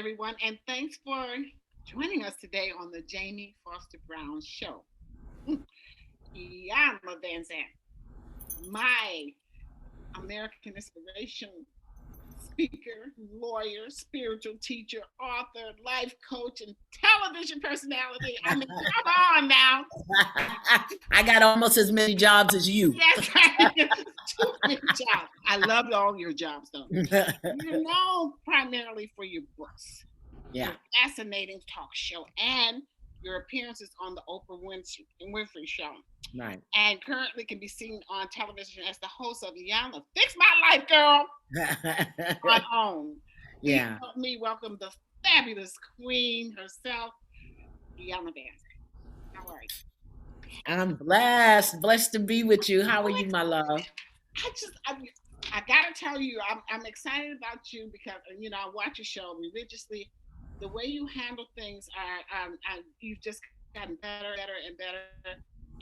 everyone, and thanks for joining us today on the Jamie Foster Brown Show. Iyanla Vanzant, my American inspiration speaker, lawyer, spiritual teacher, author, life coach, and television personality. I mean, come on now. I got almost as many jobs as you. Yes, two big jobs. I love all your jobs, though. You're known primarily for your books, Yeah. your fascinating talk show, and your appearances on the Oprah Winfrey Show. Right. And currently can be seen on television as the host of Iyanla, Fix My Life, Girl, on OWN. Yeah. Help me welcome the fabulous queen herself, Iyanla Vanzant. How are you? I'm blessed to be with you. How are you, my love? I gotta tell you, I'm excited about you because I watch your show religiously. The way you handle things you've just gotten better and better.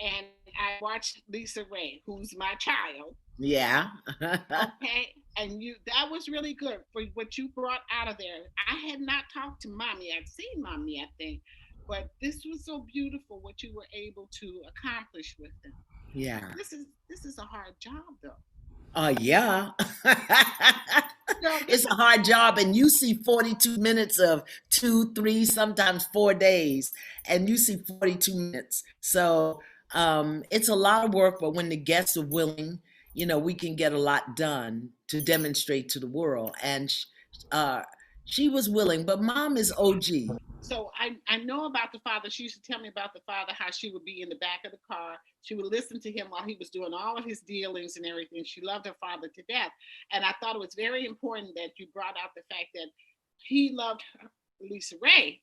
And I watched Lisa Ray, who's my child. Yeah. Okay, and that was really good for what you brought out of there. I had not talked to mommy. I'd seen mommy, I think, but this was so beautiful what you were able to accomplish with them. Yeah. This is a hard job, though. Yeah. No, It's a hard job, and you see 42 minutes of 2, 3, sometimes 4 days, and you see 42 minutes. So it's a lot of work, but when the guests are willing, we can get a lot done to demonstrate to the world. And she was willing, but mom is OG. So I know about the father. She used to tell me about the father, how she would be in the back of the car. She would listen to him while he was doing all of his dealings and everything. She loved her father to death. And I thought it was very important that you brought out the fact that he loved Lisa Ray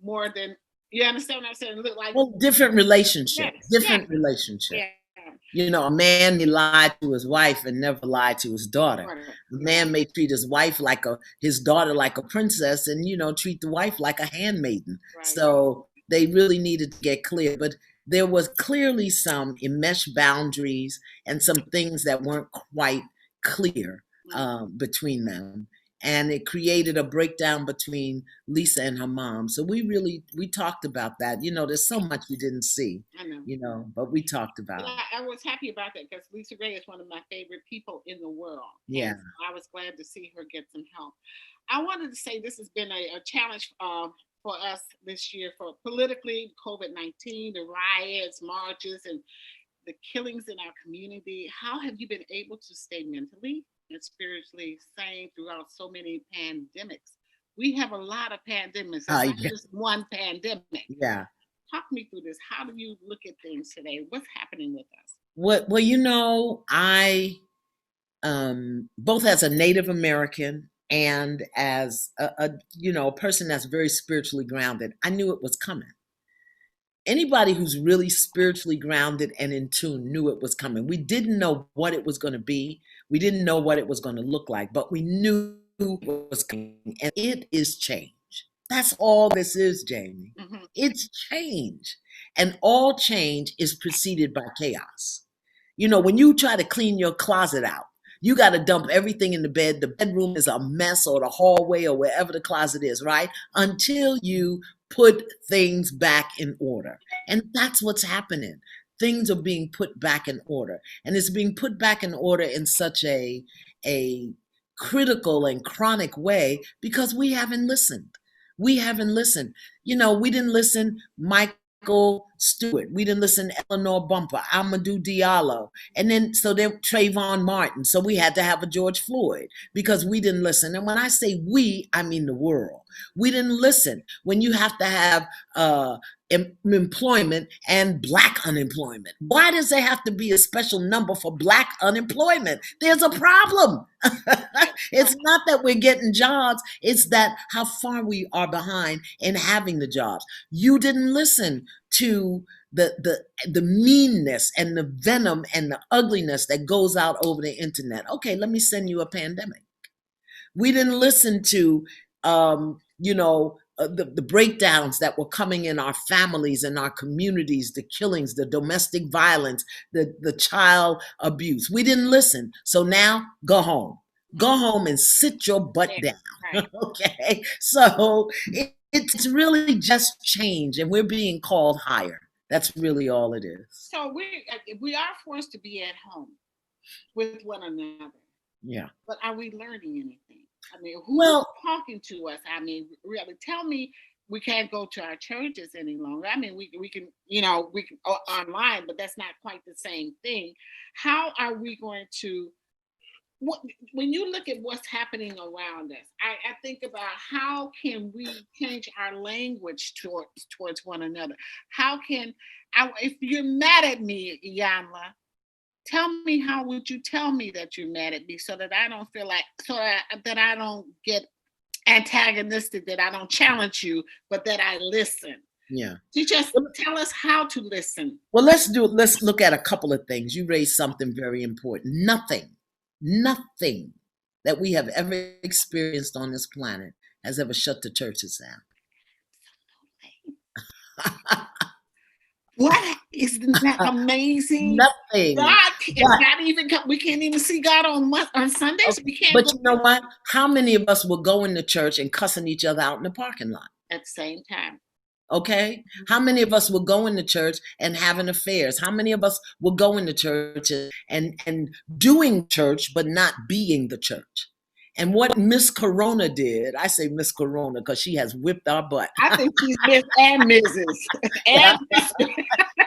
more than, you understand what I'm saying? Look like, well, different relationship, yes, different yes. relationship. Yeah. A man may lie to his wife and never lie to his daughter. A man may treat his wife his daughter like a princess, and treat the wife like a handmaiden. Right. So they really needed to get clear, but there was clearly some enmeshed boundaries and some things that weren't quite clear between them. And it created a breakdown between Lisa and her mom. So we talked about that. There's so much we didn't see, I know. but we talked about it. I was happy about that because Lisa Ray is one of my favorite people in the world. Yeah. And I was glad to see her get some help. I wanted to say this has been a challenge for us this year for politically, COVID-19, the riots, marches, and the killings in our community. How have you been able to stay mentally and spiritually sane throughout so many pandemics? We have a lot of pandemics, not just one pandemic. Yeah. Talk me through this. How do you look at things today? What's happening with us? Well, I, both as a Native American and as a person that's very spiritually grounded, I knew it was coming. Anybody who's really spiritually grounded and in tune knew it was coming. We didn't know what it was going to be. We didn't know what it was going to look like, but we knew it was coming, and it is change. That's all this is, Jamie. Mm-hmm. It's change. And all change is preceded by chaos. When you try to clean your closet out, you got to dump everything in the bed. The bedroom is a mess, or the hallway, or wherever the closet is, right? Until you put things back in order. And that's what's happening. Things are being put back in order. And it's being put back in order in such a critical and chronic way because we haven't listened. We haven't listened. We didn't listen Michael Stewart. We didn't listen Eleanor Bumper, Amadou Diallo. And then Trayvon Martin. So we had to have a George Floyd because we didn't listen. And when I say we, I mean the world. We didn't listen. When you have to have employment and Black unemployment. Why does there have to be a special number for Black unemployment? There's a problem. It's not that we're getting jobs. It's that how far we are behind in having the jobs. You didn't listen to the meanness and the venom and the ugliness that goes out over the internet. Okay, let me send you a pandemic. We didn't listen to, the breakdowns that were coming in our families and our communities, the killings, the domestic violence, the child abuse. We didn't listen. So now go home. Go home and sit your butt down. Right. Okay, so it's really just change, and we're being called higher. That's really all it is. So we are forced to be at home with one another, Yeah. but are we learning anything? I mean, who's Well, talking to us? I mean, really, tell me. We can't go to our churches any longer. I mean, we can we can online, but that's not quite the same thing. How are we going to? What, when you look at what's happening around us, I think about how can we change our language towards one another. How can if you're mad at me, Iyanla, tell me how would you tell me that you're mad at me so that I don't feel like that I don't get antagonistic, that I don't challenge you, but that I listen. yeah. You just tell us how to listen. Well, let's look at a couple of things. You raised something very important. Nothing that we have ever experienced on this planet has ever shut the churches down. What isn't that amazing? Nothing. God is not even. We can't even see God on Sundays. Okay. We can't. But you know what? How many of us will go into church and cussing each other out in the parking lot? At the same time. Okay. How many of us will go into church and having affairs? How many of us will go into church and doing church but not being the church? And what Miss Corona did, I say Miss Corona because she has whipped our butt. I think she's Miss and Mrs. And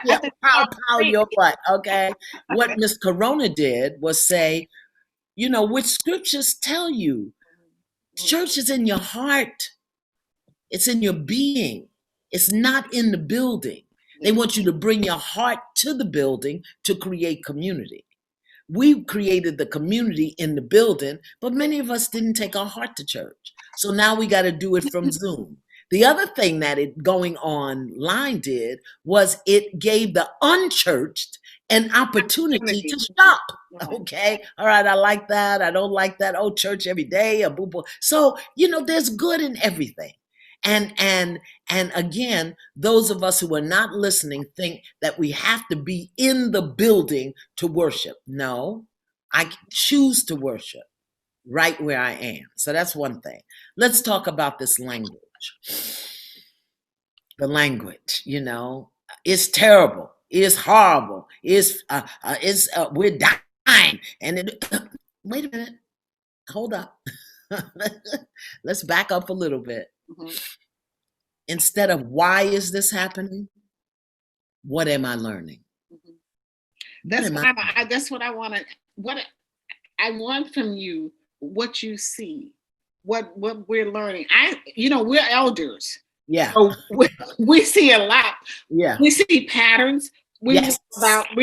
yeah, pow your butt. Okay. What Miss Corona did was say, which scriptures tell you, church is in your heart. It's in your being. It's not in the building. They want you to bring your heart to the building to create community. We created the community in the building, but many of us didn't take our heart to church. So now we got to do it from Zoom. The other thing that it going online did was it gave the unchurched an opportunity to shop. Okay. All right. I like that. I don't like that. Oh, church every day. A boo boo. So, there's good in everything. And again, those of us who are not listening think that we have to be in the building to worship. No, I choose to worship right where I am. So that's one thing. Let's talk about this language. The language, it's terrible. It's horrible. We're dying. And wait a minute. Hold up. Let's back up a little bit. Mm-hmm. Instead of why is this happening, what am I learning? Mm-hmm. That's what I want to. What I want from you, what you see, what we're learning. We're elders. Yeah. So we see a lot. Yeah. We see patterns. We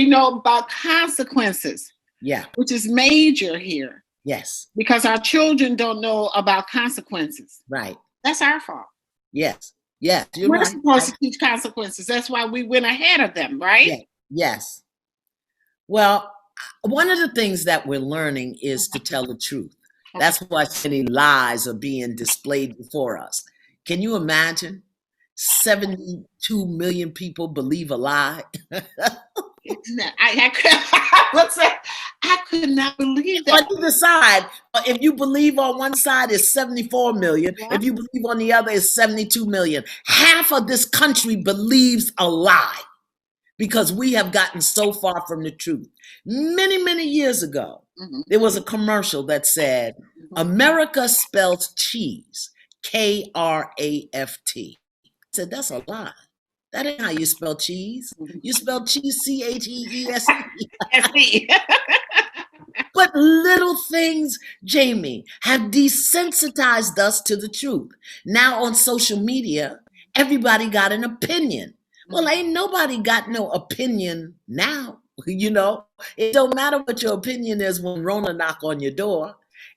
know about consequences. Yeah. Which is major here. Yes. Because our children don't know about consequences. Right. That's our fault. Yes. Yes. We're supposed to teach consequences. That's why we went ahead of them, right? Yeah. Yes. Well, one of the things that we're learning is to tell the truth. Okay. That's why so many lies are being displayed before us. Can you imagine 72 million people believe a lie? I could not believe that. On either side, if you believe on one side is 74 million, if you believe on the other is 72 million. Half of this country believes a lie because we have gotten so far from the truth. Many, many years ago, there was a commercial that said, America spells cheese, Kraft. I said, that's a lie. That ain't how you spell cheese. You spell cheese Cheese. But little things, Jamie, have desensitized us to the truth. Now on social media, everybody got an opinion. Well, ain't nobody got no opinion now. It don't matter what your opinion is when Rona knock on your door.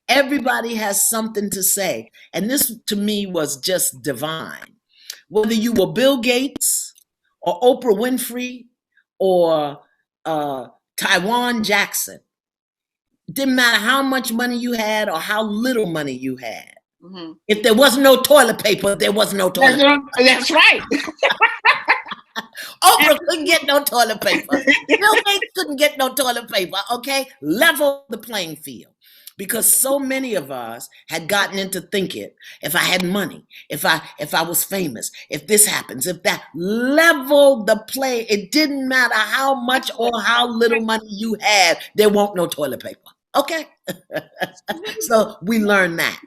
Everybody has something to say. And this to me was just divine. Whether you were Bill Gates or Oprah Winfrey or Taiwan Jackson, didn't matter how much money you had or how little money you had. Mm-hmm. If there was no toilet paper, there was no toilet paper. That's right. Oprah couldn't get no toilet paper. Bill Gates couldn't get no toilet paper, okay? Level the playing field. because so many of us had gotten into thinking, if I had money, if I was famous, if this happens, if that, level the play. It didn't matter how much or how little money you had, there won't no toilet paper. Okay. So we learned that.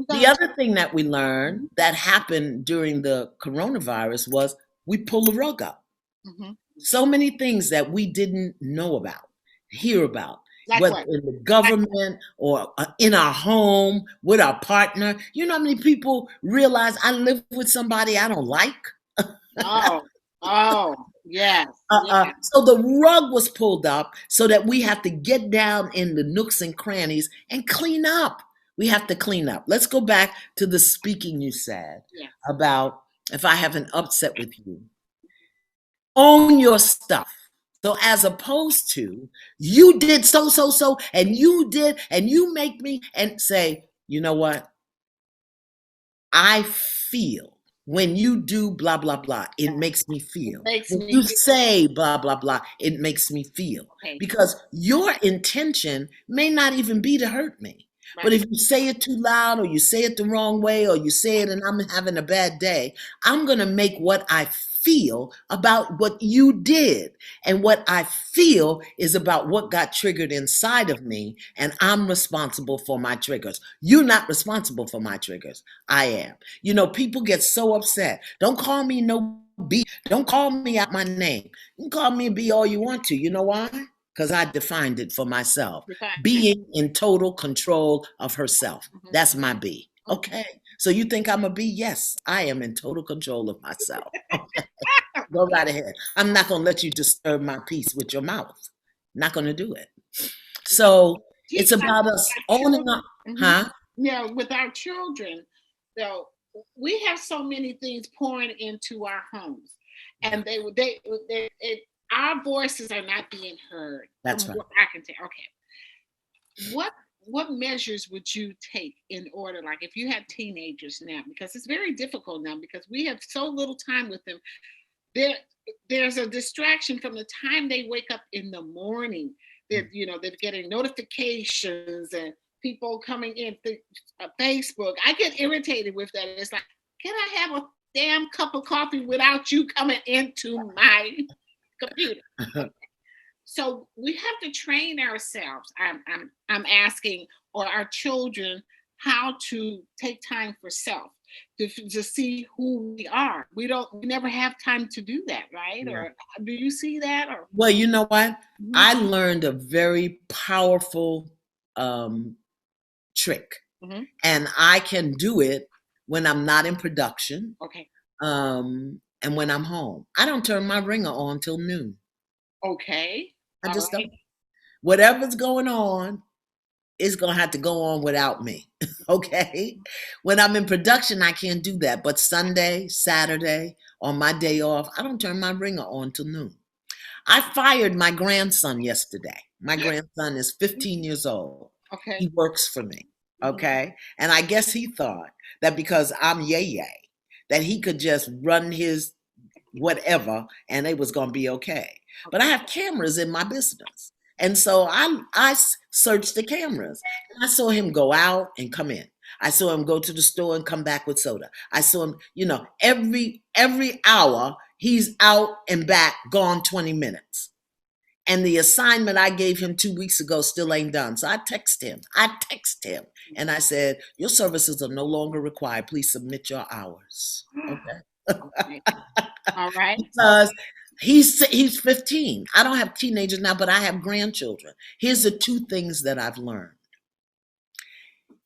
The other thing that we learned that happened during the coronavirus was we pulled the rug up. Mhm. So many things that we didn't know about, hear about, Like whether what? in the government or in our home with our partner. You know how many people realize I live with somebody I don't like? Oh, oh, yes, yes. So the rug was pulled up so that we have to get down in the nooks and crannies and clean up. We have to clean up. Let's go back to the speaking you said Yes. about if I have an upset with you. Own your stuff. So as opposed to you did so, and you did, and you make me, and say, you know what? I feel when you do blah, blah, blah, it makes me It feel. makes When me you feel say blah, blah, blah, it makes me feel. okay. Because your intention may not even be to hurt me. But Right. if you say it too loud, or you say it the wrong way, or you say it and I'm having a bad day, I'm going to make what I feel about what you did. And what I feel is about what got triggered inside of me. And I'm responsible for my triggers. You're not responsible for my triggers. I am. You know, people get so upset. Don't call me no B. Don't call me out my name. You can call me B all you want to. You know why? Because I defined it for myself. Being in total control of herself. Mhm. That's my B. Okay. So you think I'm a B? Yes, I am in total control of myself. Go right ahead. I'm not going to let you disturb my peace with your mouth. Not going to do it. So it's Teach about us our owning children. up. Mhm. Huh? Yeah, with our children, so we have so many things pouring into our homes, and our voices are not being heard. From That's right. what I can tell. Okay, what measures would you take in order, like if you had teenagers now, because it's very difficult now because we have so little time with them. There, there's a distraction from the time they wake up in the morning. They're getting notifications and people coming in Facebook. I get irritated with that. It's like, can I have a damn cup of coffee without you coming into my computer? So we have to train ourselves. I'm asking, or our children, how to take time for self, to see who we are. We never have time to do that, right? Yeah. Or do you see that? Or Well, you know what? Mhm. I learned a very powerful um, trick, Mhm. and I can do it when I'm not in production, Okay. and when I'm home. I don't turn my ringer on till noon. Okay. I All just right. don't. Whatever's going on is going to have to go on without me. Okay. When I'm in production, I can't do that. But Sunday, Saturday, on my day off, I don't turn my ringer on till noon. I fired my grandson yesterday. My grandson is 15 years old. Okay. He works for me. Mhm. Okay. And I guess he thought that because I'm yay yay, that he could just run his whatever and it was going to be okay. But I have cameras in my business. And so I searched the cameras. And I saw him go out and come in. I saw him go to the store and come back with soda. I saw him, every hour he's out and back, gone 20 minutes. And the assignment I gave him 2 weeks ago still ain't done. So I text him. And I said, your services are no longer required. Please submit your hours. Okay. Okay. All right. Because he's 15. I don't have teenagers now, but I have grandchildren. Here's the two things that I've learned.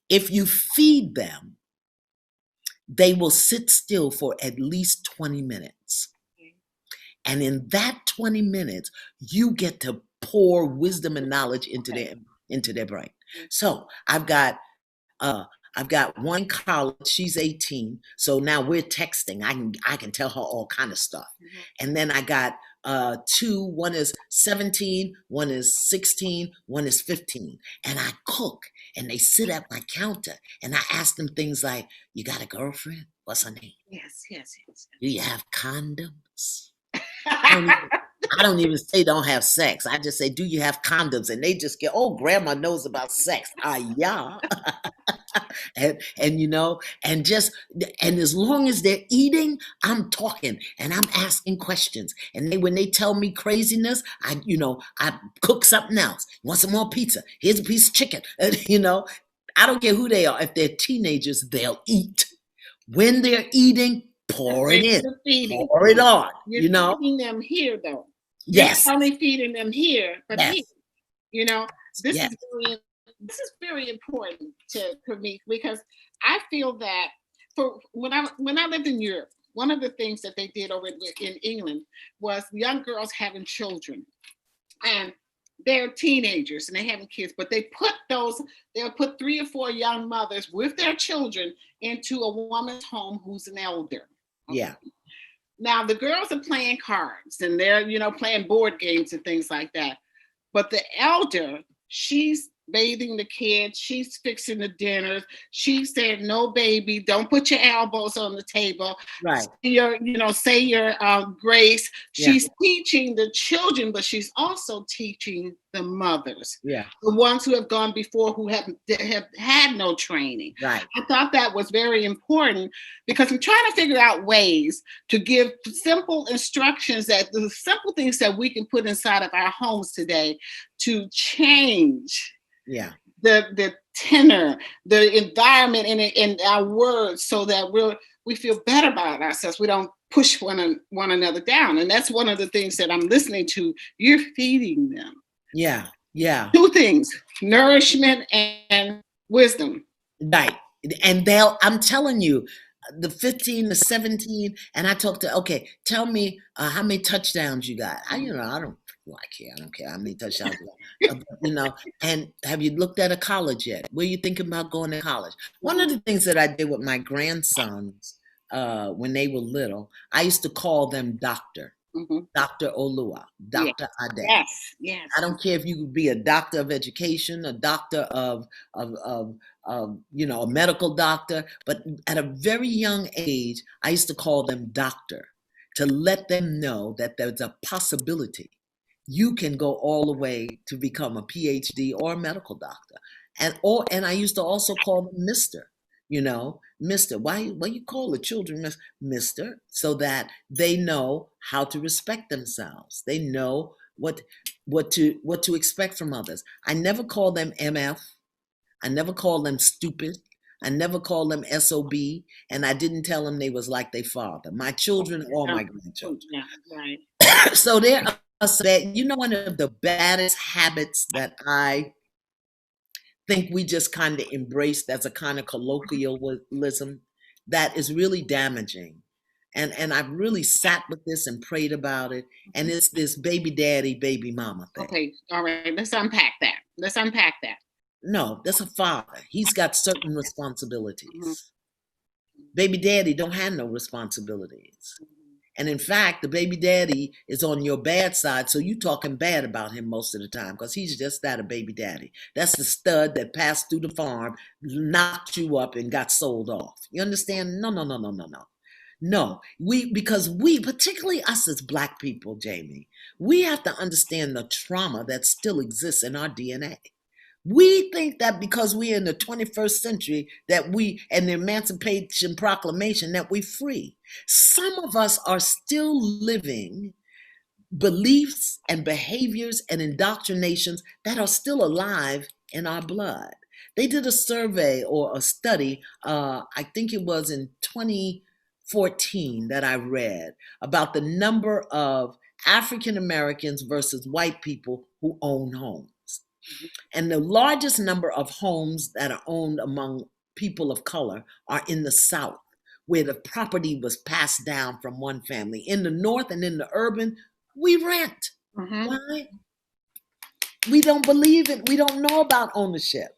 If you feed them, they will sit still for at least 20 minutes. And in that 20 minutes, you get to pour wisdom and knowledge into their brain. So I've got one in college. She's 18. So now we're texting. I can tell her all kind of stuff. And then I got two. One is 17. One is 16. One is 15. And I cook. And they sit at my counter. And I ask them things like, "You got a girlfriend? What's her name? Yes. Yes. Yes. Do you have condoms?" I don't even say don't have sex. I just say, do you have condoms? And they just get, oh, grandma knows about sex. Ah, yeah. And just and as long as they're eating, I'm talking and I'm asking questions. And when they tell me craziness, I cook something else. Want some more pizza? Here's a piece of chicken. I don't care who they are. If they're teenagers, they'll eat. When they're eating, pour it in. Feeding. Pour it on. You're feeding them here, though. Yes. You're not only feeding them here, but yes. here. This yes. is very important for me, because I feel that when I lived in Europe, one of the things that they did over in England was young girls having children, and they're teenagers and they having kids, but they'll put 3 or 4 young mothers with their children into a woman's home who's an elder. Okay? Yeah. Now the girls are playing cards and they're playing board games and things like that, but the elder, she's bathing the kids, she's fixing the dinners, she said, no baby, don't put your elbows on the table, right? Say your grace. She's teaching the children, but she's also teaching the mothers, the ones who have gone before, who have had no training. Right. I thought that was very important, because I'm trying to figure out ways to give simple instructions, that the simple things that we can put inside of our homes today to change the tenor, the environment in our words, so that we feel better about ourselves. We don't push one another down. And that's one of the things that I'm listening to. You're feeding them. Yeah. 2 things: nourishment and wisdom. Right. And I'm telling you, the 15 to 17, and I talk to, okay, tell me how many touchdowns you got. I don't care. I don't care how many touchdowns you got. And have you looked at a college yet? Were you thinking about going to college? One of the things that I did with my grandsons when they were little, I used to call them doctor. Mm-hmm. Dr. Olua, Dr. Ade. Yes. I don't care if you could be a doctor of education, a doctor of a medical doctor, but at a very young age, I used to call them doctor, to let them know that there's a possibility you can go all the way to become a PhD or a medical doctor. And I used to also call them Mr. Mr. Why you call the children Mr. So that they know how to respect themselves. They know what to expect from others. I never call them MF. I never call them stupid. I never called them SOB, and I didn't tell them they was like their father. My children or my grandchildren. Yeah, right. So there are that, one of the baddest habits that I think we just kind of embraced as a kind of colloquialism that is really damaging. And I've really sat with this and prayed about it. And it's this baby daddy, baby mama thing. Okay, all right, let's unpack that. No, that's a father. He's got certain responsibilities. Mm-hmm. Baby daddy don't have no responsibilities. Mm-hmm. And in fact, the baby daddy is on your bad side, so you talking bad about him most of the time, because he's just that, a baby daddy. That's the stud that passed through the farm, knocked you up, and got sold off. You understand? No. No, because we, particularly us as Black people, Jamie, we have to understand the trauma that still exists in our DNA. We think that because we're in the 21st century and the Emancipation Proclamation, that we're free. Some of us are still living beliefs and behaviors and indoctrinations that are still alive in our blood. They did a survey or a study, I think it was in 2014 that I read, about the number of African Americans versus white people who own homes. And the largest number of homes that are owned among people of color are in the South, where the property was passed down from one family. In the North and in the urban, we rent. Mm-hmm. Why? We don't believe it. We don't know about ownership.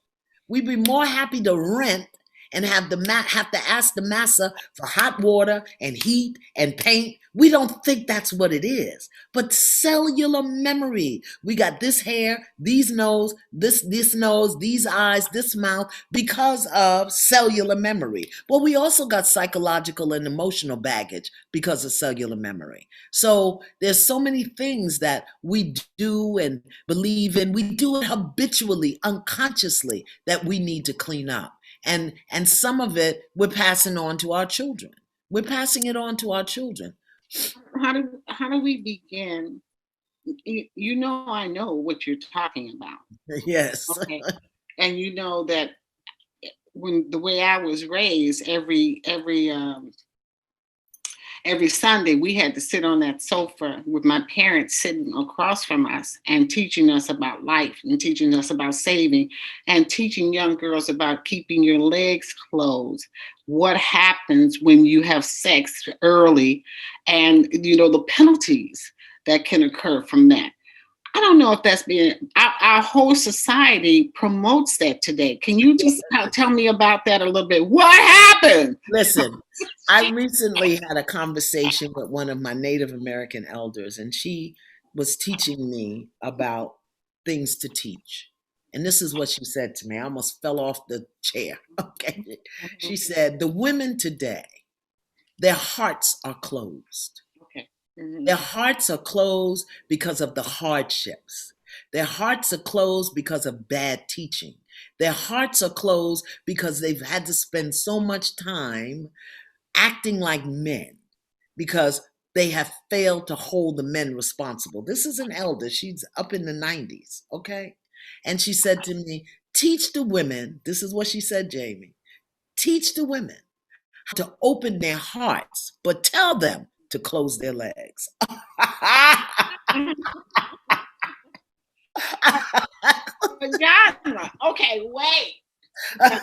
We'd be more happy to rent and have to ask the massa for hot water and heat and paint We don't think that's what it is, but cellular memory. We got this hair, these nose, this nose, these eyes, this mouth, because of cellular memory. Well, we also got psychological and emotional baggage because of cellular memory. So there's so many things that we do and believe in. We do it habitually, unconsciously, that we need to clean up. And some of it we're passing on to our children. We're passing it on to our children. How do we begin? I know what you're talking about. Yes. Okay. And you know that when the way I was raised, every Sunday we had to sit on that sofa with my parents sitting across from us and teaching us about life and teaching us about saving and teaching young girls about keeping your legs closed. What happens when you have sex early, and the penalties that can occur from that. I don't know if that's being our whole society promotes that today. Can you just tell me about that a little bit? What happened? Listen, I recently had a conversation with one of my Native American elders, and she was teaching me about things to teach. And this is what she said to me. I almost fell off the chair. Okay. She said, the women today, their hearts are closed. Okay. Mm-hmm. Their hearts are closed because of the hardships. Their hearts are closed because of bad teaching. Their hearts are closed because they've had to spend so much time acting like men because they have failed to hold the men responsible. This is an elder. She's up in the 90s, okay? And she said to me, teach the women, this is what she said, Jamie, teach the women how to open their hearts, but tell them to close their legs. Okay, wait. I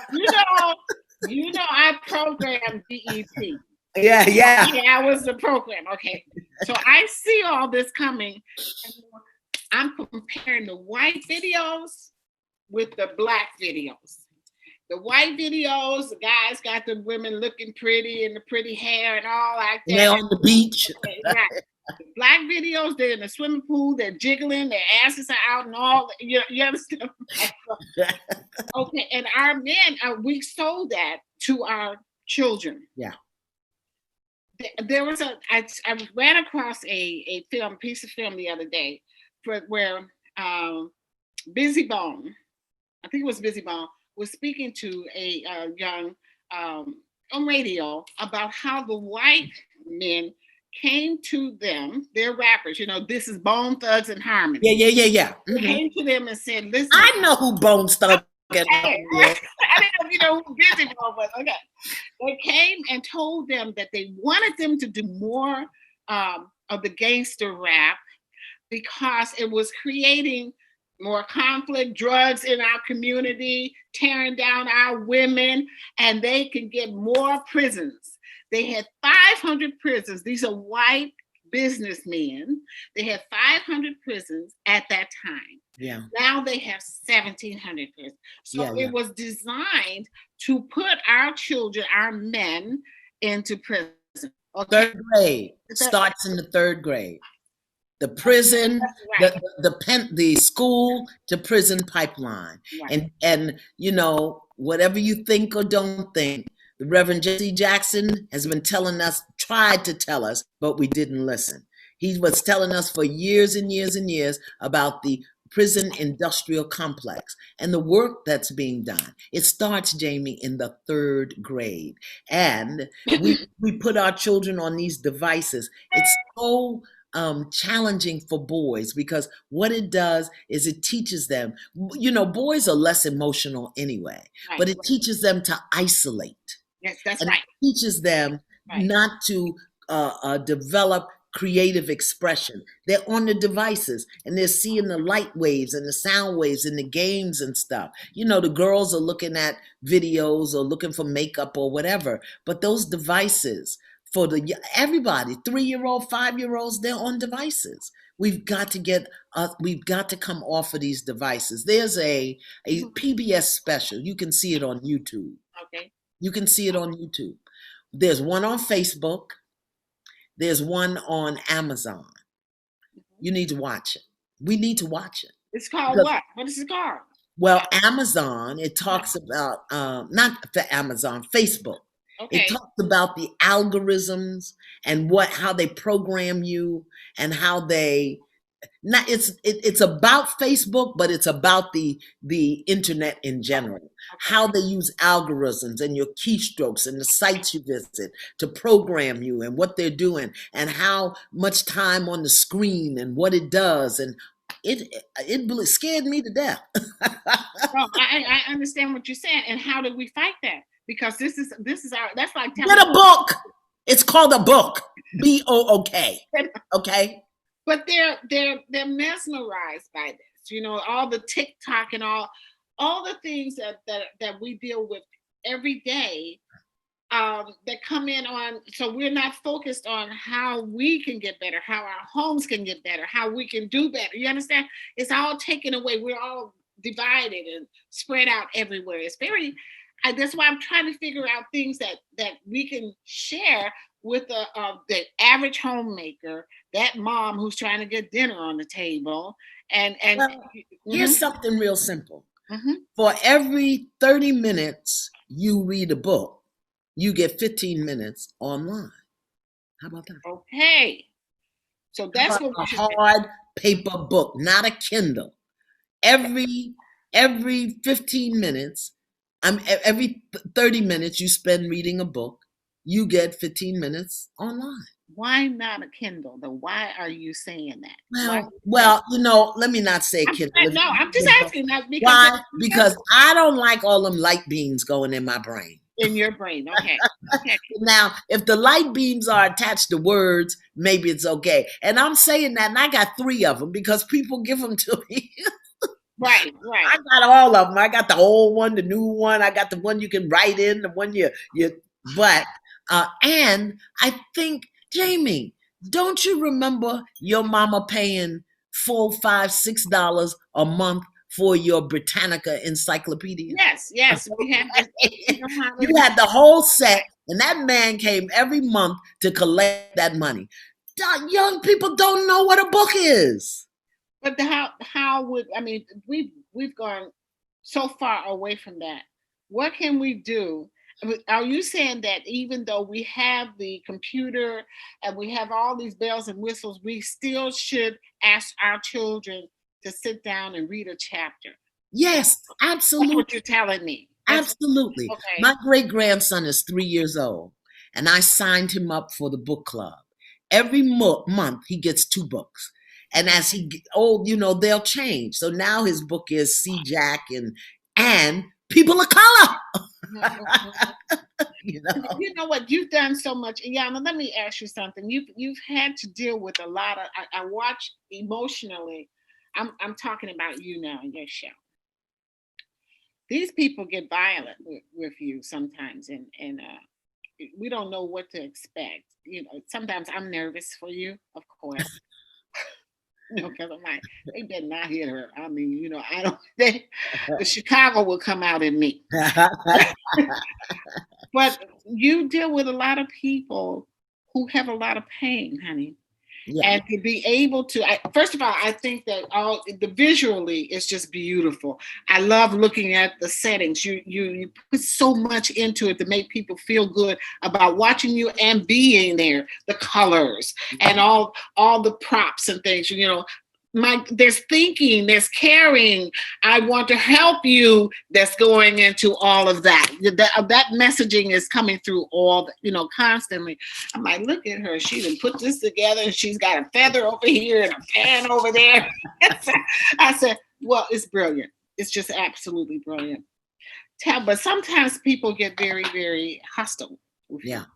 programmed DEP. Yeah. Yeah, I was the program. Okay. So I see all this coming. I'm comparing the white videos with the black videos. The white videos, the guys got the women looking pretty and the pretty hair and all like that. They're on the beach. Okay, right. The black videos, they're in the swimming pool, they're jiggling, their asses are out and all. You understand? Okay, and our men, we sold that to our children. Yeah. There was I ran across a piece of film the other day where Busy Bone, I think it was Busy Bone, was speaking to a young on radio about how the white men came to them, they're rappers, this is Bone Thugs and Harmony. Yeah. They came to them and said, listen. I know who Bone Thugs and Harmony is. I didn't know if you know who Busy Bone was. Okay. They came and told them that they wanted them to do more of the gangster rap because it was creating more conflict, drugs in our community, tearing down our women, and they can get more prisons. They had 500 prisons. These are white businessmen. They had 500 prisons at that time. Yeah. Now they have 1,700 prisons. So it was designed to put our children, our men, into prison. Okay? Third grade starts in the third grade. The prison, right. the school to prison pipeline, right. and whatever you think or don't think, the Reverend Jesse Jackson has been tried to tell us, but we didn't listen. He was telling us for years and years and years about the prison industrial complex and the work that's being done. It starts, Jamie, in the third grade, and we put our children on these devices. It's so challenging for boys because what it does is it teaches them, boys are less emotional anyway, right. But it teaches them to isolate. Yes, that's and right. It teaches them not to develop creative expression. They're on the devices and they're seeing the light waves and the sound waves in the games and stuff. The girls are looking at videos or looking for makeup or whatever, but those devices for everybody, 3-year-old, 5-year-olds, they're on devices. We've got to come off of these devices. There's a PBS special. You can see it on YouTube. Okay. You can see it on YouTube. There's one on Facebook. There's one on Amazon. You need to watch it. We need to watch it. It's called Because, what? What is it called? well, Amazon, it talks about, not for Amazon, Facebook. It Okay. talks about the algorithms and how they program you and how they, not it's about Facebook, but it's about the internet in general. Okay. How they use algorithms and your keystrokes and the sites you visit to program you and what they're doing and how much time on the screen and what it does, and it scared me to death. Well, I understand what you're saying, and how do we fight that? Because this is our, that's like telling. Get a book. It's called a book. BOOK. Okay. But they're mesmerized by this, you know, all the TikTok and all the things that we deal with every day, that come in on. So we're not focused on how we can get better, how our homes can get better, how we can do better. You understand? It's all taken away. We're all divided and spread out everywhere. It's very. That's why I'm trying to figure out things that we can share with the average homemaker, that mom who's trying to get dinner on the table, and Well, here's something real simple. mhm. For every 30 minutes you read a book, you get 15 minutes online. How about that? Okay, so How that's about what we a should. hard paper book, not a Kindle? Every 15 minutes, every 30 minutes you spend reading a book, you get 15 minutes online. Why not a Kindle? Though, why are you saying that? Why? Well, let me not say Kindle. No, I'm just asking that because Why? Because I don't like all them light beams going in my brain. in your brain. Okay. Okay. Now, if the light beams are attached to words, maybe it's okay. And I'm saying that, and I got 3 of them because people give them to me. Right. I got all of them. I got the old one, the new one. I got the one you can write in, the one but, and I think, Jamie, don't you remember your mama paying $4, $5, $6 a month for your Britannica encyclopedia? Yes. We have this. You had the whole set, and that man came every month to collect that money. Young people don't know what a book is. But how would, I mean, we've gone so far away from that. What can we do? I mean, are you saying that even though we have the computer and we have all these bells and whistles, we still should ask our children to sit down and read a chapter? Yes, That's absolutely. what you're telling me. Absolutely. Okay. My great-grandson is 3 years old, and I signed him up for the book club. Every month, he gets 2 books. And as he gets old, they'll change. So now his book is C. Jack and People of Color. You know what? You've done so much. Iyanla, let me ask you something. You've had to deal with a lot of. I watch emotionally. I'm talking about you now in your show. These people get violent with you sometimes, and we don't know what to expect. Sometimes I'm nervous for you, of course. Because I'm like, they better not hit her. I mean, I don't. The Chicago will come out in me. But you deal with a lot of people who have a lot of pain, honey. Yeah. And to be able to, first of all, I think that the visually is just beautiful. I love looking at the settings. You put so much into it to make people feel good about watching you and being there. The colors and all the props and things. There's thinking, there's caring. I want to help you. That's going into all of that. That messaging is coming through constantly. I'm like, look at her. She done put this together, and she's got a feather over here and a fan over there. I said, well, it's brilliant. It's just absolutely brilliant. But sometimes people get very, very hostile. Yeah.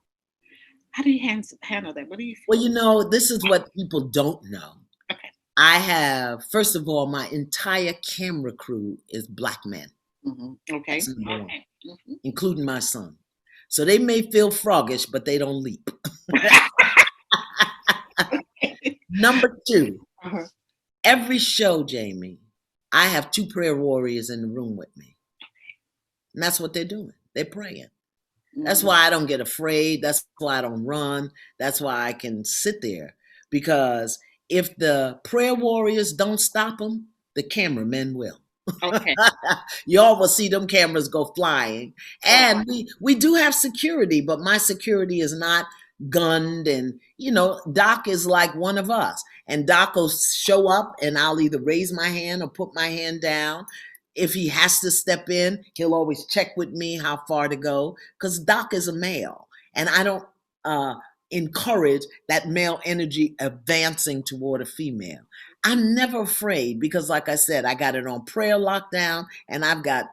How do you handle that? What do you feel? Well, this is what people don't know. Okay. I have, first of all, my entire camera crew is Black men. Mm-hmm. Okay. Mm-hmm. Including my son. So they may feel froggish, but they don't leap. Number 2, every show, Jamie, I have 2 prayer warriors in the room with me. And that's what they're doing. They're praying. That's Mhm. why I don't get afraid. That's why I don't run. That's why I can sit there. Because if the prayer warriors don't stop them, the cameramen will. Okay. Y'all will see them cameras go flying. Right. And we do have security, but my security is not gunned. And, Doc is like one of us. And Doc will show up and I'll either raise my hand or put my hand down. If he has to step in, he'll always check with me how far to go because Doc is a male. And I don't uh, encourage that male energy advancing toward a female. I'm never afraid because, like I said, I got it on prayer lockdown and I've got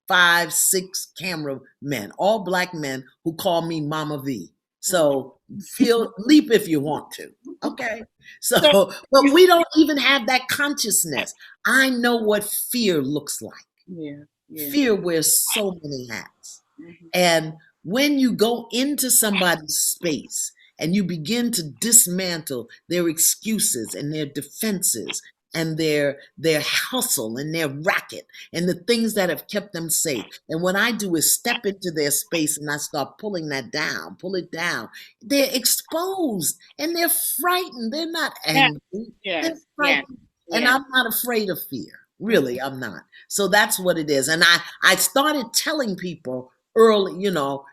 5, 6 cameramen, all black men who call me Mama V. So feel leap if you want to. Okay. So So, but you, we don't even have that consciousness. I know what fear looks like. yeah, yeah. Fear wears so many hats. Mhm. And when you go into somebody's space and you begin to dismantle their excuses and their defenses and their hustle and their racket and the things that have kept them safe. And what I do is step into their space and I start pulling that down, pull it down. They're exposed and they're frightened. They're not Yes, angry. They're yes, yes, frightened. And yes. I'm not afraid of fear. Mhm. Really, I'm not. So that's what it is. And I started telling people early,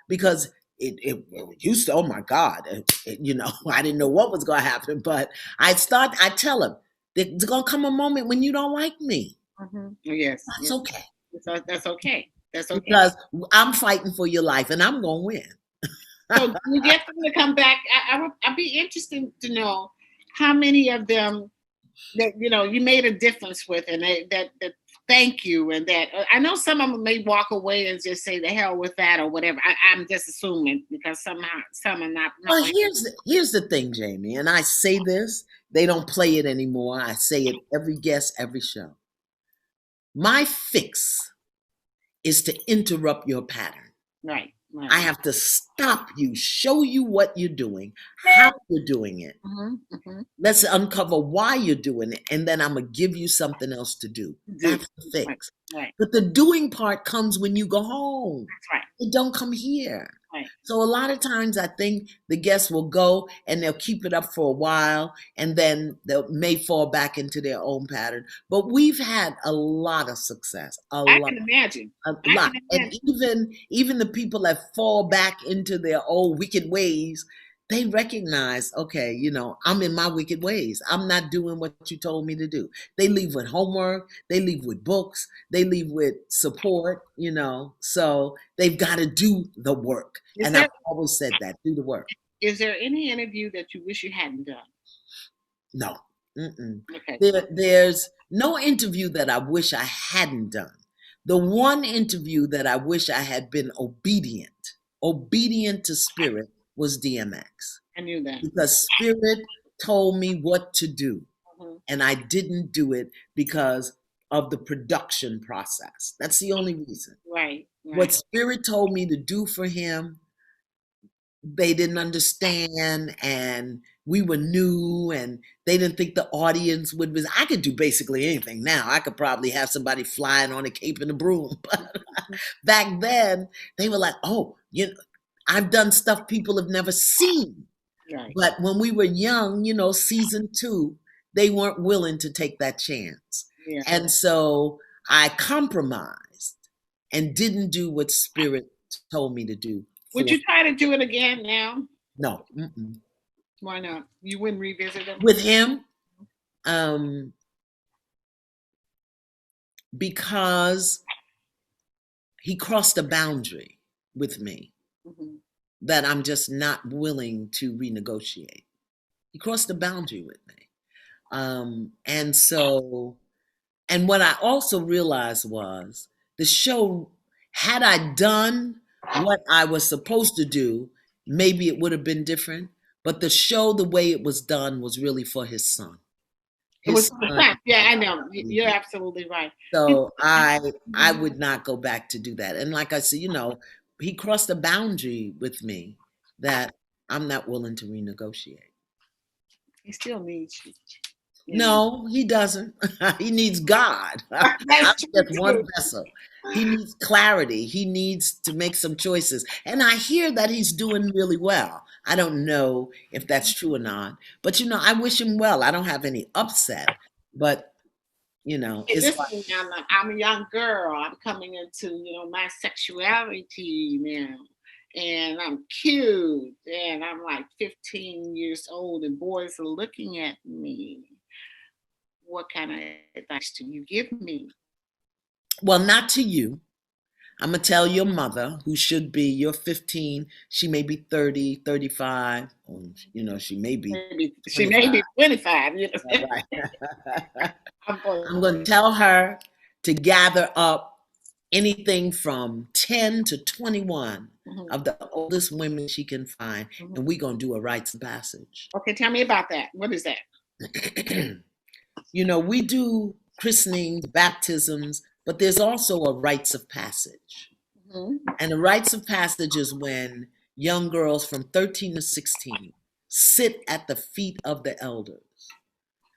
because it used to, oh my God, I didn't know what was going to happen. But I tell them, there's going to come a moment when you don't like me. Mhm. Yes, That's yes. okay. That's okay. That's okay. Because I'm fighting for your life and I'm going to So win. do you get them to come back? I'd be interested to know how many of them that you made a difference with, and that thank you, and that I know some of them may walk away and just say the hell with that or whatever. I'm just assuming because somehow some are not Well, like here's the thing, Jamie, and I say this, they don't play it anymore. I say it every guest, every show. My fix is to interrupt your pattern. right, I right. have to stop you, show you what you're doing, how you're doing it. Hmm, hmm. Let's uncover why you're doing it, and then I'm going to give you something else to do. Do That's the right, fix. right. But the doing part comes when you go home. That's right, It don't come here. right. So a lot of times I think the guests will go and they'll keep it up for a while and then they may fall back into their own pattern. But we've had a lot of success, a I lot. can imagine. A I lot. can And imagine. even the people that fall back into their old wicked ways, they recognize, okay, I'm in my wicked ways. I'm not doing what you told me to do. They leave with homework, they leave with books, they leave with support. So they've got to do the work. Is And I've there always said that, do the work. is there any interview that you wish you hadn't done? No. Mm-mm. Okay. There's no interview that I wish I hadn't done. The one interview that I wish I had been obedient to spirit, was DMX. I knew that. Because spirit told me what to do, Mhm. and I didn't do it because of the production process. That's the only reason. Right, What right. spirit told me to do for him, they didn't understand, and we were new and they didn't think the audience would be. I could do basically anything now. I could probably have somebody flying on a cape and a broom. But back then they were like, oh, I've done stuff people have never seen. Right. But when we were young, season 2, they weren't willing to take that chance. Yeah. And so I compromised and didn't do what spirit told me to do Would for. you try to do it again now? No. Mm-mm. Why not? You wouldn't revisit them? With him, because he crossed a boundary with me Mhm. that I'm just not willing to renegotiate. He crossed a boundary with me. And so, and what I also realized was the show, had I done what I was supposed to do, maybe it would have been different. But the show, the way it was done, was really for his son. It was His the son. time. Yeah, I know. You're absolutely right. So I Mhm. would not go back to do that. And like I said, he crossed a boundary with me that I'm not willing to renegotiate. He still needs you. You know, No, he doesn't. He needs God. I'm that's true just one too. vessel. He needs clarity. He needs to make some choices. And I hear that he's doing really well. I don't know if that's true or not. But, I wish him well. I don't have any upset. But, Hey, it's like, listen, I'm a young girl. I'm coming into, my sexuality now. And I'm cute. And I'm like 15 years old, and boys are looking at me. What kind of advice do you give me? well, not to you. I'm going to tell your mother, who should be, you're 15. She may be 30, 35. Or, she may be Maybe she may 25. be 25. Right. I'm going. I'm going to tell her to gather up anything from 10 to 21 Mhm, of the oldest women she can find, mhm. and we're going to do a rites of passage. Okay, tell me about that. What is that? We do christenings, baptisms, but there's also a rites of passage. Mhm. And the rites of passage is when young girls from 13 to 16 sit at the feet of the elders.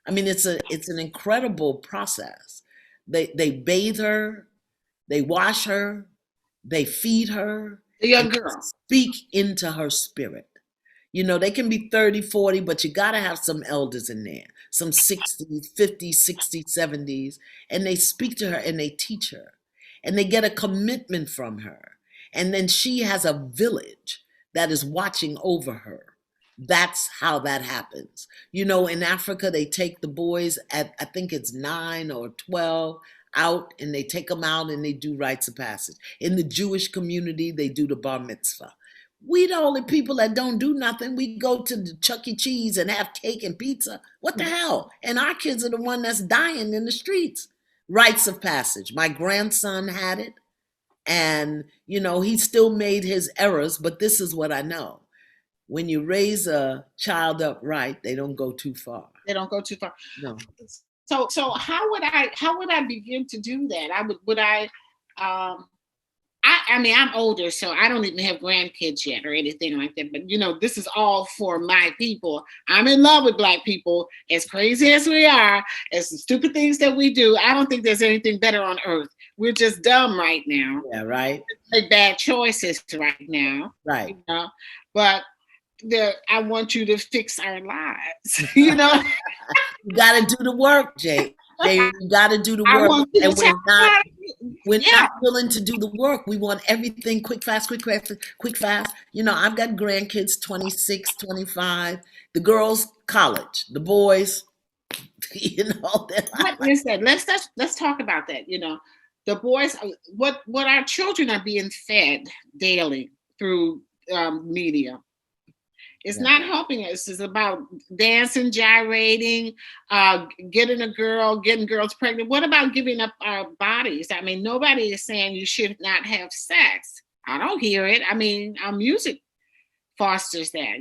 I mean, it's an incredible process. They bathe her, they wash her, they feed her, The and young they girl. speak into her spirit. They can be 30, 40, but you got to have some elders in there, some 60s, 50s, 60s, 70s, and they speak to her and they teach her. And they get a commitment from her. And then she has a village that is watching over her. That's how that happens. In Africa, they take the boys at, I think it's 9 or 12, out, and they take them out and they do rites of passage. In the Jewish community, they do the bar mitzvah. We the only people that don't do nothing. We go to the Chuck E. Cheese and have cake and pizza. What the hell? And our kids are the one that's dying in the streets. Rites of passage. My grandson had it, and he still made his errors, but this is what I know. When you raise a child up right, they don't go too far. They don't go too far. No. So how would I begin to do that? Um I mean, I'm older, so I don't even have grandkids yet or anything like that. But this is all for my people. I'm in love with Black people. As crazy as we are, as the stupid things that we do, I don't think there's anything better on earth. We're just dumb right now. Yeah, right? Make bad choices right now. Right. But I want you to fix our lives. You got to do the work, Jay. You got to do the I work. want you to And we're yeah. not willing to do the work. We want everything quick, fast, quick, fast, quick, fast. I've got grandkids, 26, 25. The girls, college. The boys, What is that? Let's talk about that. The boys. What our children are being fed daily through media. It's Yeah. not helping us. It's about dancing, gyrating, getting girls pregnant. What about giving up our bodies? I mean, nobody is saying you should not have sex. I don't hear it. I mean, our music fosters that,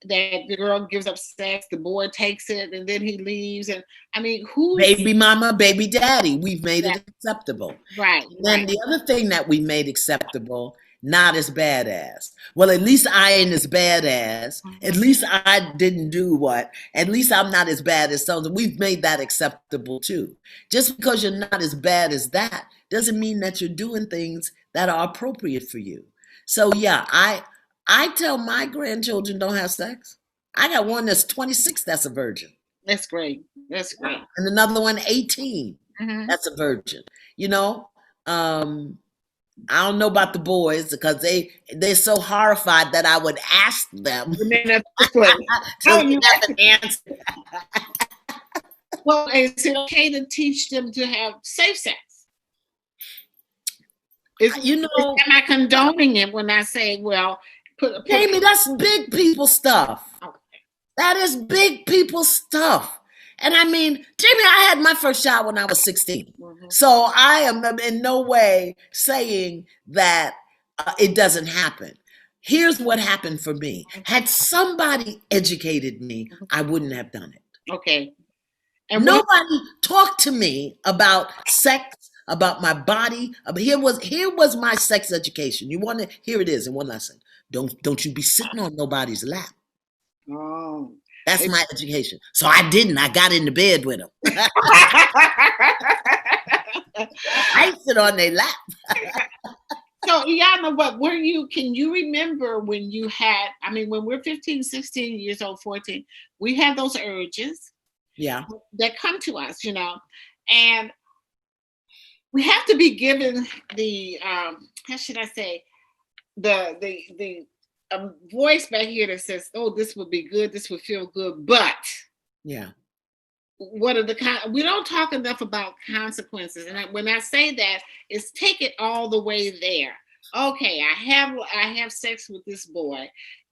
that the girl gives up sex, the boy takes it, and then he leaves. And I mean, who's Baby mama, baby daddy. We've made that? it acceptable. Right, And then right. the other thing that we made acceptable, not as bad as. Well, at least I ain't as bad as. At least I didn't do what. At least I'm not as bad as some. We've made that acceptable too. Just because you're not as bad as that doesn't mean that you're doing things that are appropriate for you. So yeah, I tell my grandchildren don't have sex. I got one that's 26 that's a virgin. That's great. That's great. And another one 18 Mhm. that's a virgin. You know, um, I don't know about the boys because they're so horrified that I would ask them The men of the place. How to are you have an answer. Well, is it okay to teach them to have safe sex? Am I condoning it when I say, well, Jamie, that's big people stuff. Okay. That is big people stuff. And I mean, Jamie, I had my first child when I was 16. Mhm. So I am in no way saying that it doesn't happen. Here's what happened for me. Had somebody educated me, I wouldn't have done it. Okay. And nobody talked to me about sex, about my body. Here was my sex education. You want to? Here it is in one lesson. Don't you be sitting on nobody's lap. Oh. That's my education. So I didn't. I got into bed with them. I sit on their lap. So, Iyanla, can you remember when you had, I mean, when we're 15, 16 years old, 14, we have those urges Yeah. that come to us, and we have to be given the, how should I say, the voice back here that says, "Oh, this would be good. This would feel good." But Yeah. what are we don't talk enough about consequences. And when I say that, it's take it all the way there. Okay, I have sex with this boy.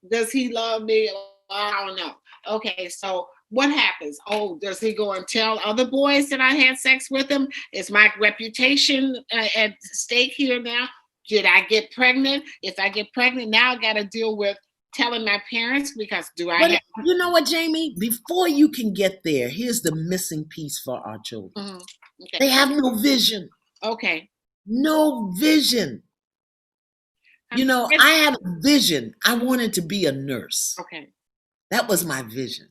Does he love me? I don't know. Okay, so what happens? Oh, does he go and tell other boys that I had sex with him? Is my reputation at stake here now? Did I get pregnant? If I get pregnant, now I got to deal with telling my parents because But you know what, Jamie? Before you can get there, here's the missing piece for our children. Okay. They have no vision. Okay. No vision. I had a vision. I wanted to be a nurse. Okay. That was my vision.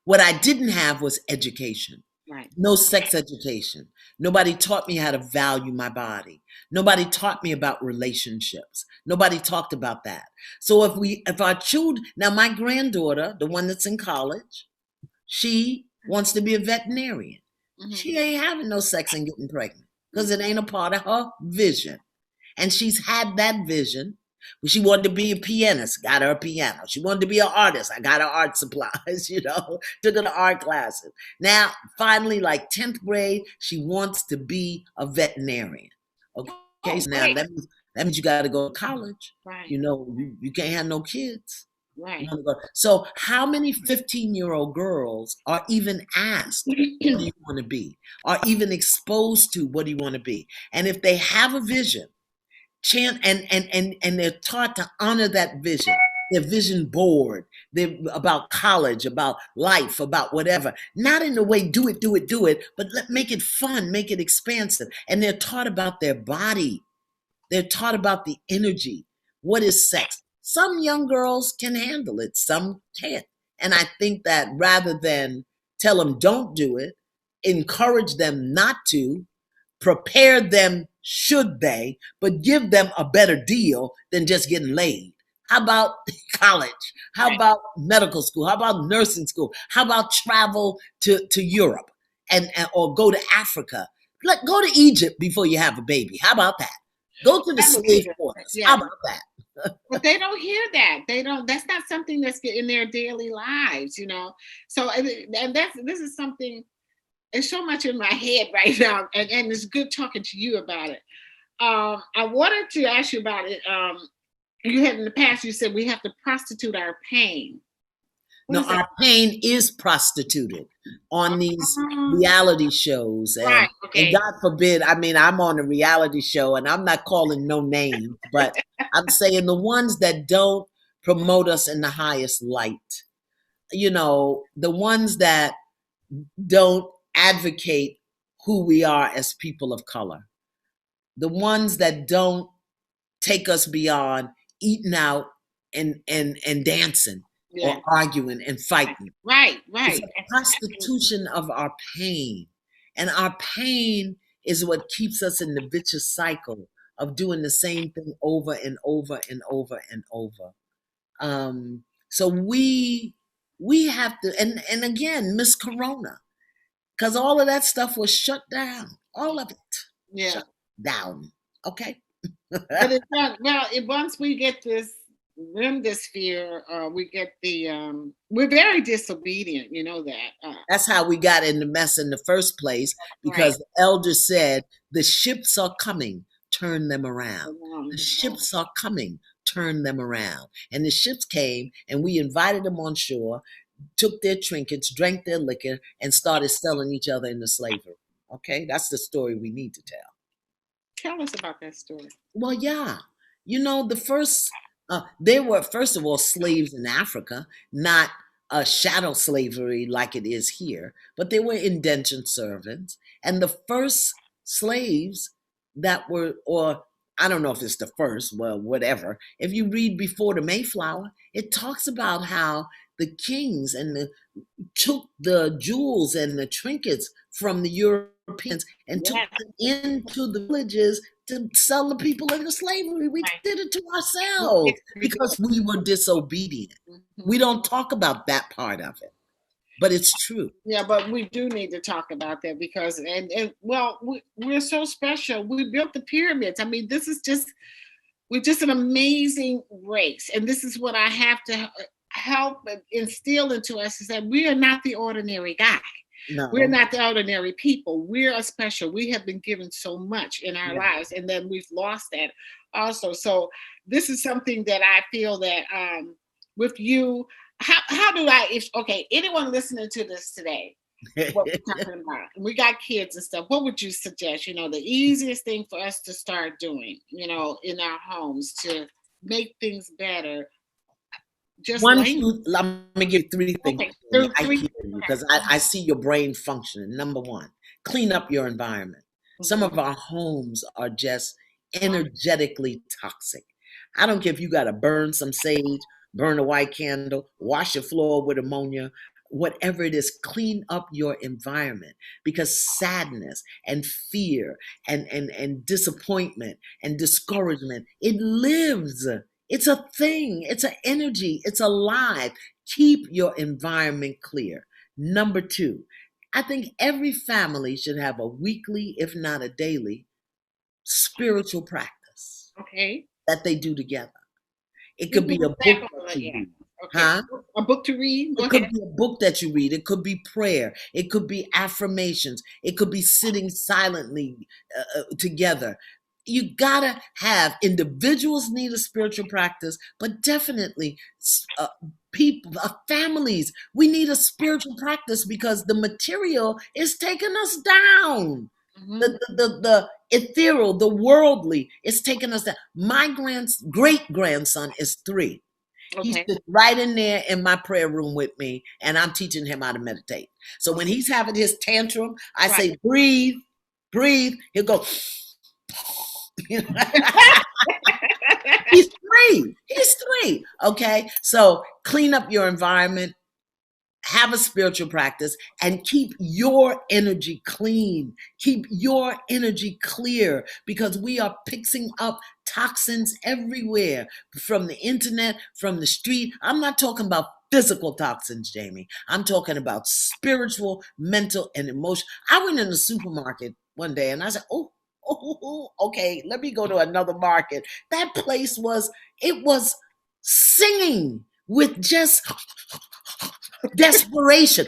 What I didn't have was education. Right. No sex education. Nobody taught me how to value my body. Nobody taught me about relationships. Nobody talked about that. So if our children, now my granddaughter, the one that's in college, she wants to be a veterinarian. Mm-hmm. She ain't having no sex and getting pregnant because it ain't a part of her vision. And she's had that vision. She wanted to be a pianist, got her a piano. She wanted to be an artist, I got her art supplies, took her to art classes. Now, finally, like 10th grade, she wants to be a veterinarian. Okay, so now that means you got to go to college. Right. You can't have no kids. Right. So how many 15-year-old girls are even asked, what do you want to be? Are even exposed to what do you want to be? And if they have a vision, and they're taught to honor that vision, their vision board, they're about college, about life, about whatever, not in the way do it, but make it fun, make it expansive. And they're taught about their body. They're taught about the energy. What is sex? Some young girls can handle it, some can't. And I think that rather than tell them don't do it, encourage them not to, prepare them should they, but give them a better deal than just getting laid. How about college? How about medical school? How about nursing school? How about travel to Europe or go to Africa? Go to Egypt before you have a baby. How about that? Go to the slave quarters. Yeah. How about that? But they don't hear that. That's not something that's in their daily lives, So, and this is something, it's so much in my head right now, and it's good talking to you about it. I wanted to ask you about it. You had in the past, you said we have to prostitute our pain. No, our pain is prostituted on these reality shows. And, right, okay. And God forbid, I mean, I'm on a reality show and I'm not calling no names, but I'm saying the ones that don't promote us in the highest light, the ones that don't advocate who we are as people of color, the ones that don't take us beyond eating out and dancing, yeah, or arguing and fighting. Right. It's a prostitution of our pain. And our pain is what keeps us in the vicious cycle of doing the same thing over and over and over and over. So we have to, and again, Miss Corona, because all of that stuff was shut down. All of it. Yeah. Shut down. Okay. But it's not, once we get this remdesivir, we get we're very disobedient, that. That's how we got in the mess in the first place, because the elder said, the ships are coming, turn them around. The ships are coming, turn them around. And the ships came, and we invited them on shore, took their trinkets, drank their liquor, and started selling each other into slavery. Okay, that's the story we need to tell. Tell us about that story. Well, yeah. The first, they were, first of all, slaves in Africa, not shadow slavery like it is here, but they were indentured servants. And the first slaves that were, or I don't know if it's the first, well, whatever. If you read Before the Mayflower, it talks about how the kings took the jewels and the trinkets from the Europeans and took Yes. them into the villages to sell the people into slavery. We Right. did it to We did. ourselves We did. because we were disobedient. Mhm. We don't talk about that part of it, but it's true. Yeah, but we do need to talk about that because and well, we're so special. We built the pyramids. I mean, this is just we're just an amazing race, and this is what I have to help instill into us is that we are not the ordinary guy. We're No. not the ordinary people. We're a special. We have been given so much in our Yeah. lives, and then we've lost that also. So this is something that I feel that with you, how do I if okay, anyone listening to this today, what we're talking about, and we got kids and stuff, what would you suggest? The easiest thing for us to start doing, in our homes to make things better, just Let me give you three things. okay, Jamie. I three, hear you because I see your brain functioning. Number one, clean up your environment. Some mhm, of our homes are just energetically toxic. I don't care if you got to burn some sage, burn a white candle, wash your floor with ammonia, whatever it is, clean up your environment because sadness and fear and disappointment and discouragement, it lives. It's a thing, it's an energy, it's alive. Keep your environment clear. Number two, I think every family should have a weekly, if not a daily, spiritual practice okay. that they do together. It Give could me be an a book example of that it, you yeah. read. Okay. Huh? A book to read? Go It could ahead. be a book that you read. It could be prayer. It could be affirmations. It could be sitting silently together. You gotta have individuals need a spiritual practice, but definitely people, families, we need a spiritual practice because the material is taking us down. Mhm. The ethereal, the worldly, is taking us down. My great grandson is 3. He Okay. sits right in there in my prayer room with me, and I'm teaching him how to meditate. So when Okay. he's having his tantrum, I Right. say, breathe, breathe. He'll go, you know, he's 3. He's 3. Okay. So clean up your environment, have a spiritual practice, and keep your energy clean. Keep your energy clear because we are picking up toxins everywhere from the internet, from the street. I'm not talking about physical toxins, Jamie. I'm talking about spiritual, mental, and emotional. I went in the supermarket one day and I said, okay, let me go to another market. That place it was singing with just desperation.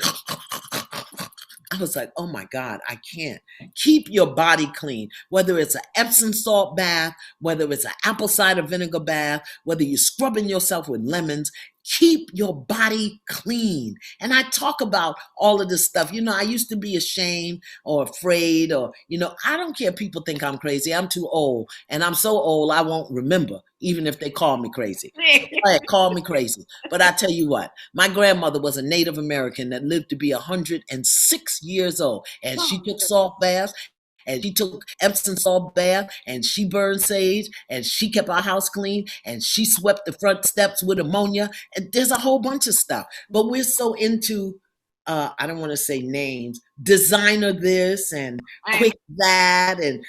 I was like, oh my God, I can't. Keep your body clean, whether it's an Epsom salt bath, whether it's an apple cider vinegar bath, whether you're scrubbing yourself with lemons. Keep your body clean. And I talk about all of this stuff. I used to be ashamed or afraid, or, I don't care if people think I'm crazy. I'm too old. And I'm so old, I won't remember, even if they call me crazy. So go ahead, call me crazy. But I tell you what, my grandmother was a Native American that lived to be 106 years old. And she Oh, took salt baths, and she took Epsom salt bath, and she burned sage, and she kept our house clean, and she swept the front steps with ammonia. And there's a whole bunch of stuff. But we're so into, I don't want to say names, designer this and right. quick that, and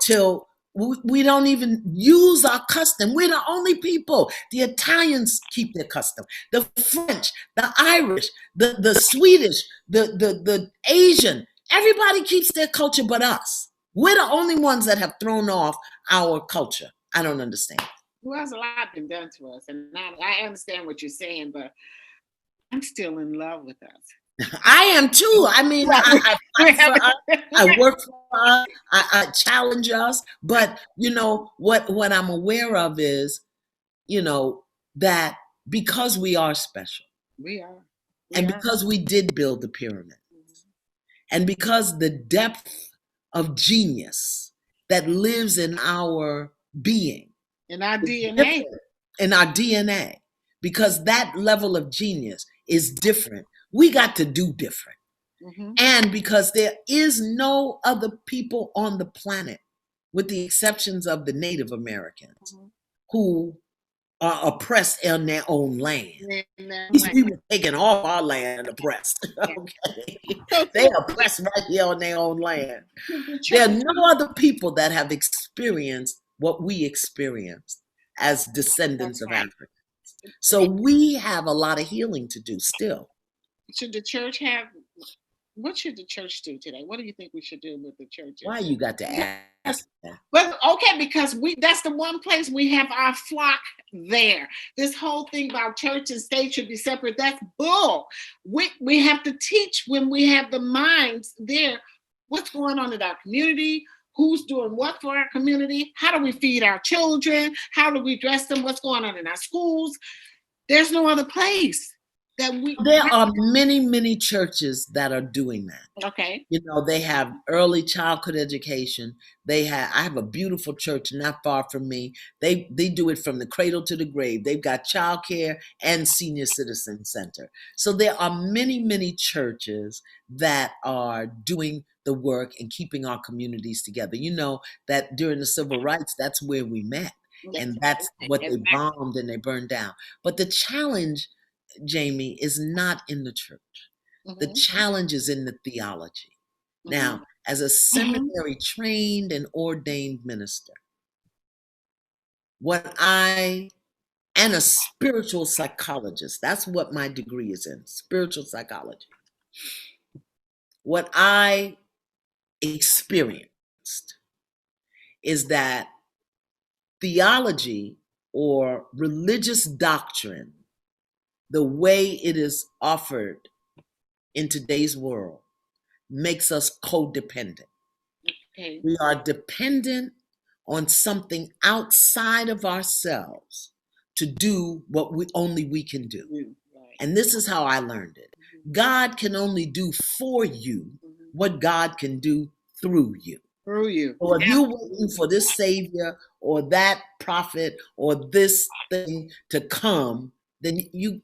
till we don't even use our custom. We're the only people. The Italians keep their custom. The French, the Irish, the Swedish, the Asian. Everybody keeps their culture but us. We're the only ones that have thrown off our culture. I don't understand. Well, there's a lot been done to us, and I understand what you're saying, but I'm still in love with us. I am too. I mean, Right. I We're fight for having, us. I work for us. I challenge us. But what I'm aware of is, that because we are special, we are. We and are. because we did build the pyramid, and because the depth of genius that lives in our being In our is DNA. different in our DNA, because that level of genius is different, we got to do different. Hmm. And because there is no other people on the planet with the exceptions of the Native Americans Mhm. who are oppressed in their own land. In their These land. people taking off our land and oppressed. Yeah. Okay. So They oppressed right here on their own land. the There are church, no other people that have experienced what we experienced as descendants that's of right. Africa. So we have a lot of healing to do still. Should the church have, what should the church do today? What do you think we should do with the churches? Why you got to ask that? Well, okay, because that's the one place we have our flock there. This whole thing about church and state should be separate, that's bull. We have to teach when we have the minds there what's going on in our community, who's doing what for our community, how do we feed our children, how do we dress them, what's going on in our schools. There's no other place that we. There are many, many churches that are doing that. Okay. You know, they have early childhood education. I have a beautiful church not far from me. They do it from the cradle to the grave. They've got childcare and senior citizen center. So there are many, many churches that are doing the work and keeping our communities together. You know that during the civil rights, that's where we met. And that's what they bombed and they burned down. But the challenge, Jamie, is not in the church. The challenge is in the theology. Now, as a seminary trained and ordained minister, and a spiritual psychologist, that's what my degree is in, spiritual psychology. What I experienced is that theology or religious doctrine, the way it is offered in today's world, makes us codependent. Okay. We are dependent on something outside of ourselves to do what only we can do. Right. And this is how I learned it. God can only do for you what God can do through you. Through you. So if you're waiting for this savior or that prophet or this thing to come, then you're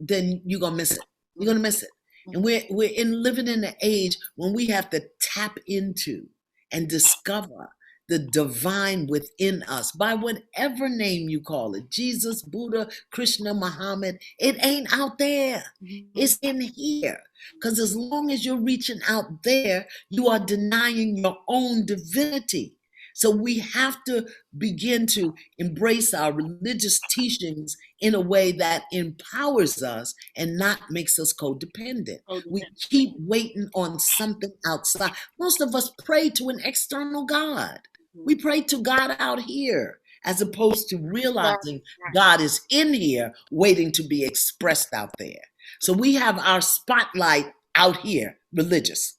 gonna miss it. You're gonna miss it. And we're living in an age when we have to tap into and discover the divine within us by whatever name you call it, Jesus, Buddha, Krishna, Muhammad. It ain't out there. It's in here. Because as long as you're reaching out there, you are denying your own divinity. So we have to begin to embrace our religious teachings in a way that empowers us and not makes us codependent. We keep waiting on something outside. Most of us pray to an external God. We pray to God out here as opposed to realizing God is in here waiting to be expressed out there. So we have our spotlight out here, religious,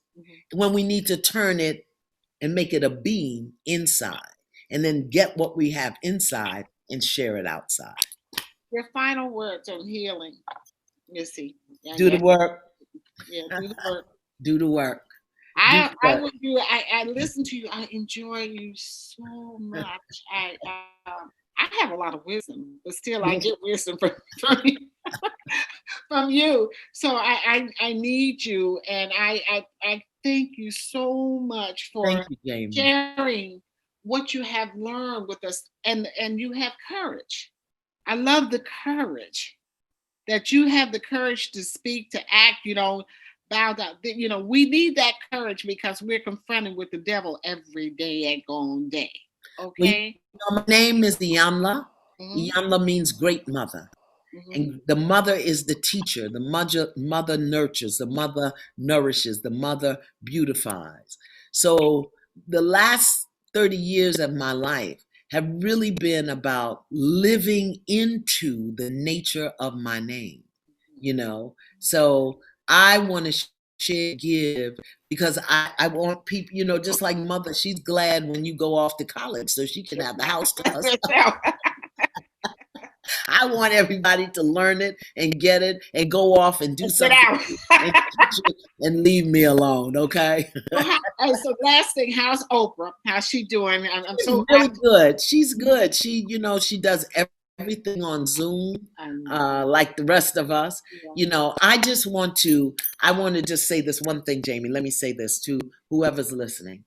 when we need to turn it and make it a beam inside, and then get what we have inside and share it outside. Your final words on healing, Missy. Do the work. Yeah, do the work. Do the work. I listen to you. I enjoy you so much. I have a lot of wisdom, but still I get wisdom from you. From you. So I need you, and I thank you so much for sharing what you have learned with us, and you have courage. I love the courage that you have, the courage to speak, to act, bow down. We need that courage because we're confronted with the devil every day at gone day. Okay. My name is Iyanla. Iyanla means great mother. And the mother is the teacher. The mother nurtures, the mother nourishes, the mother beautifies. So the last 30 years of my life have really been about living into the nature of my name, So I want to share, give, because I want people, just like mother, she's glad when you go off to college so she can have the house to herself. I want everybody to learn it and get it and go off and do something and leave me alone, okay? So last thing, how's Oprah? How's she doing? She's really good. She's good. She, she does everything on Zoom, like the rest of us. I want to just say this one thing, Jamie. Let me say this to whoever's listening.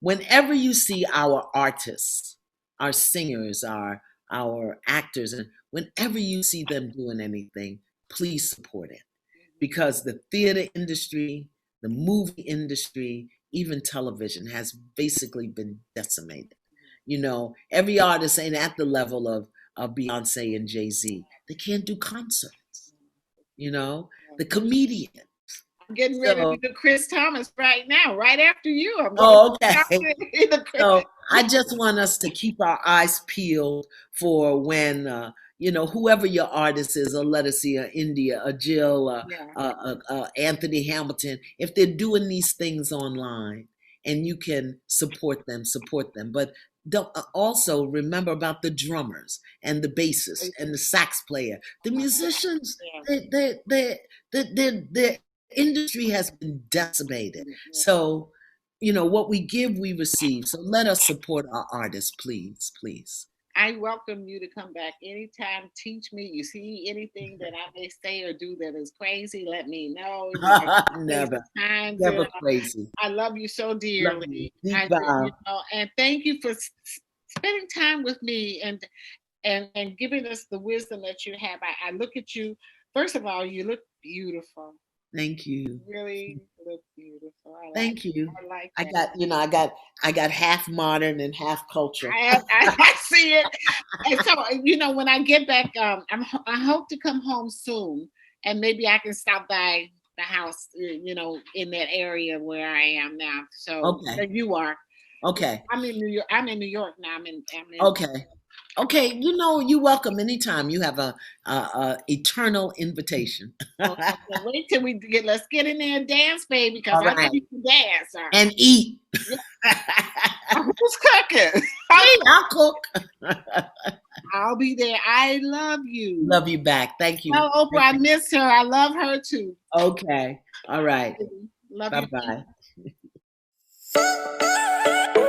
whenever you see our artists, our singers, our actors, and whenever you see them doing anything, please support it. Because the theater industry, the movie industry, even television has basically been decimated. Every artist ain't at the level of Beyonce and Jay-Z. They can't do concerts, the comedian. I'm getting ready to do Chris Thomas right now, right after you. I'm going Oh, okay. to So I just want us to keep our eyes peeled for when, whoever your artist is, a Lettucey, a India, a Jill, Anthony Hamilton, if they're doing these things online and you can support them. But don't also remember about the drummers and the bassist and the sax player, the musicians. Their industry has been decimated. So what we give, we receive. So let us support our artists, please, please. I welcome you to come back anytime. Teach me. You see anything that I may say or do that is crazy, let me know. Never crazy. I love you so dearly. Deep bow. And thank you for spending time with me and giving us the wisdom that you have. I look at you. First of all, you look beautiful. Thank you. You really look beautiful. Thank you. I like that. I got half modern and half culture. I see it. And so, when I get back, I hope to come home soon, and maybe I can stop by the house, in that area where I am now. So where you are. Okay. I'm in New York. I'm in New York now. I'm in Okay, you're welcome anytime. You have a eternal invitation. Okay, wait till let's get in there and dance, baby, because I know you can dance. And eat. Who's cooking? I'll cook. I'll be there. I love you. Love you back. Thank you. Tell Oprah I miss her. I love her too. Okay. All right. Love Bye-bye. you.